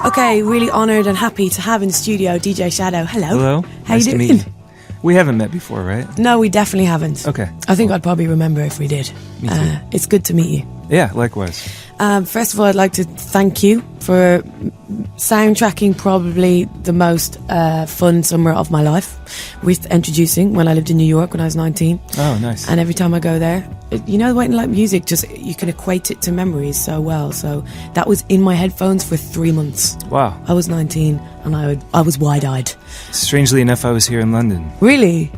Okay, really honoured and happy to have in the studio DJ Shadow. Hello. Hello. How nice you doing? To meet you. We haven't met before, right? No, we definitely haven't. Okay. I think I'd probably remember if we did. Me too. It's good to meet you. Yeah, likewise. First of all, I'd like to thank you for soundtracking probably the most fun summer of my life with introducing when I lived in New York when I was 19. Oh, nice. And every time I go there, you know, when like music, just you can equate it to memories so well. So that was in my headphones for 3 months. Wow. I was 19 and I was wide-eyed. Strangely enough, I was here in London. Really?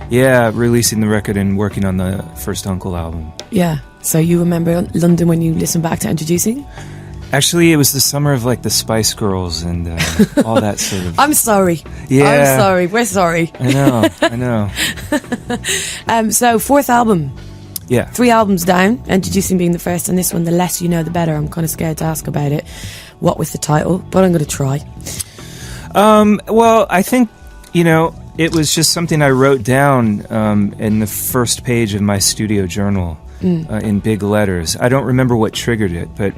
Yeah, releasing the record and working on the first Uncle album. Yeah. So you remember London when you listen back to Introducing? Actually, it was the summer of like the Spice Girls and all that sort of... I'm sorry. Yeah. I'm sorry. We're sorry. I know. So, fourth album. Yeah. 3 albums down, Introducing being the first, and this one, The Less You Know, The Better. I'm kind of scared to ask about it. What with the title, but I'm going to try. Well, I think, you know, it was just something I wrote down in the first page of my studio journal in big letters. I don't remember what triggered it, but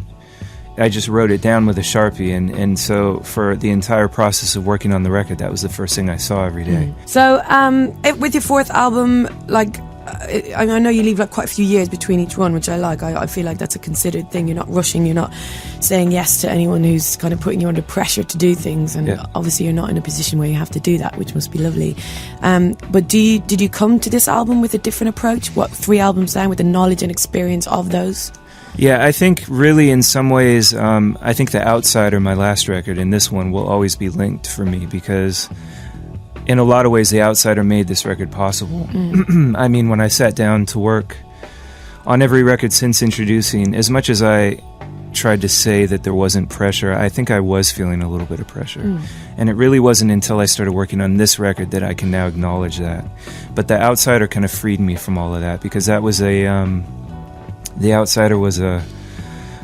I just wrote it down with a Sharpie, and so for the entire process of working on the record, that was the first thing I saw every day. So, with your fourth album, like, I know you leave like quite a few years between each one, which I like. I feel like that's a considered thing. You're not rushing, you're not saying yes to anyone who's kind of putting you under pressure to do things, and obviously you're not in a position where you have to do that, which must be lovely. But did you come to this album with a different approach? What, 3 albums down, with the knowledge and experience of those? Yeah, I think really in some ways, I think The Outsider, my last record, and this one will always be linked for me because in a lot of ways The Outsider made this record possible. I mean, when I sat down to work on every record since Introducing, as much as I tried to say that there wasn't pressure, I think I was feeling a little bit of pressure. And it really wasn't until I started working on this record that I can now acknowledge that. But The Outsider kind of freed me from all of that, because that was The Outsider was a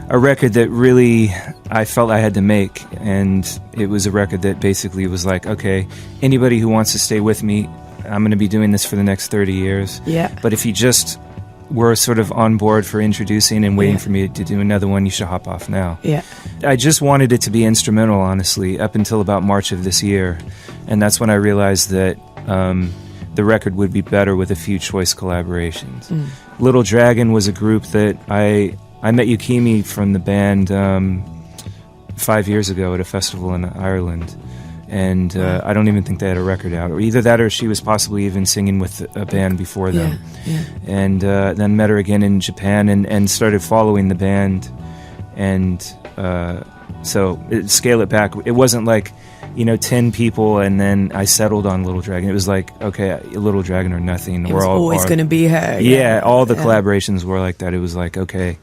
record that really I felt I had to make, and it was a record that basically was like, okay, anybody who wants to stay with me, I'm going to be doing this for the next 30 years. Yeah. But if you just were sort of on board for Introducing and waiting for me to do another one, you should hop off now. Yeah. I just wanted it to be instrumental, honestly, up until about March of this year, and that's when I realized that the record would be better with a few choice collaborations. Little Dragon was a group that I met Yukimi from the band 5 years ago at a festival in Ireland, and I don't even think they had a record out, or either that or she was possibly even singing with a band before them. And then met her again in Japan and started following the band, and so scale it back. It wasn't like, you know, 10 people and then I settled on Little Dragon. It was like, okay, Little Dragon or nothing. It was always going to be her. Yeah, all the collaborations were like that. It was like, okay,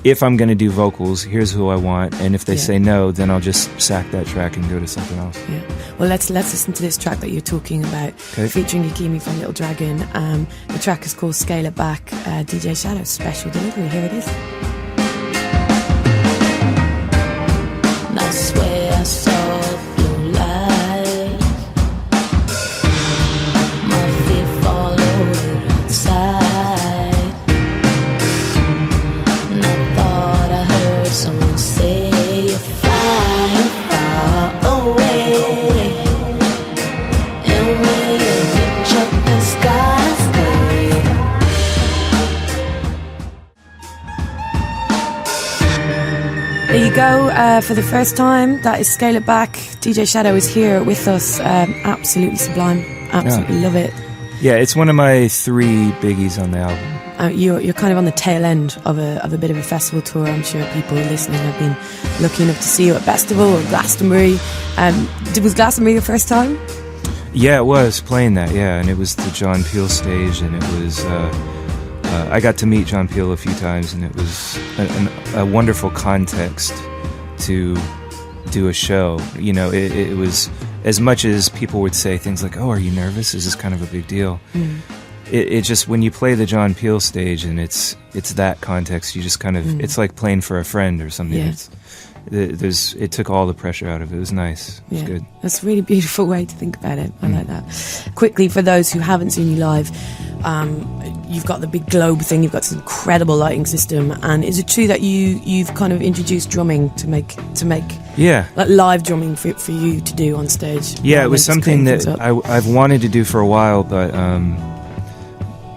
if I'm going to do vocals, here's who I want, and if they say no, then I'll just sack that track and go to something else. Yeah. Well, let's listen to this track that you're talking about, featuring Yukimi from Little Dragon. The track is called Scale It Back. DJ Shadow's special delivery. Here it is. I swear I saw blue light. My feet followed outside, and I thought I heard someone say you're flying far away, and when you reach up the sky's gray. There you go, for the first time. That is Scale It Back. DJ Shadow is here with us. Absolutely sublime. Absolutely love it. Yeah, it's one of my 3 biggies on the album. You're kind of on the tail end of a bit of a festival tour. I'm sure people listening have been lucky enough to see you at Festival or Glastonbury. Was Glastonbury your first time? Yeah, it was, playing that, and it was the John Peel stage, and it was... I got to meet John Peel a few times, and it was a wonderful context to do a show. You know, it was, as much as people would say things like, oh, are you nervous? Is this kind of a big deal? it just, when you play the John Peel stage and it's that context, you just kind of, it's like playing for a friend or something. Yeah. It took all the pressure out of it. It was nice. It was good. That's a really beautiful way to think about it. I like that. Quickly, for those who haven't seen you live, you've got the big globe thing, you've got this incredible lighting system, and is it true that you've kind of introduced drumming to make like live drumming for you to do on stage? Yeah, it was something that I've wanted to do for a while, but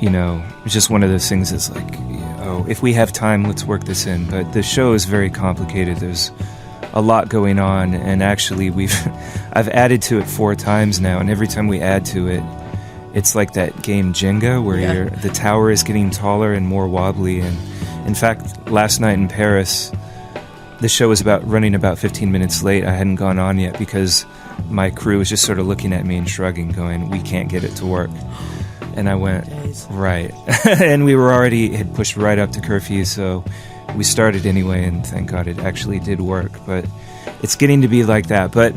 you know, it's just one of those things that's like, oh, if we have time, let's work this in. But the show is very complicated. There's a lot going on, and actually I've added to it 4 times now, and every time we add to it, it's like that game Jenga, where the tower is getting taller and more wobbly. And in fact, last night in Paris, the show was running about 15 minutes late. I hadn't gone on yet because my crew was just sort of looking at me and shrugging, going, "We can't get it to work." And I went, right. And we had pushed right up to curfew, so we started anyway, and thank God it actually did work. But it's getting to be like that. But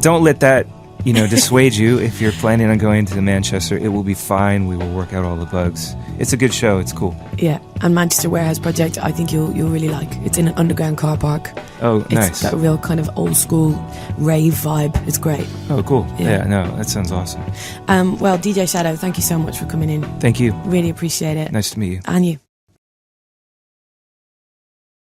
don't let that, you know, dissuade you. If you're planning on going to Manchester, it will be fine. We will work out all the bugs. It's a good show. It's cool. Yeah, and Manchester Warehouse Project, I think you'll really like. It's in an underground car park. Oh, nice. It's got a real kind of old school rave vibe. It's great. Oh, cool. Yeah, no, that sounds awesome. Well, DJ Shadow, thank you so much for coming in. Thank you. Really appreciate it. Nice to meet you. And you.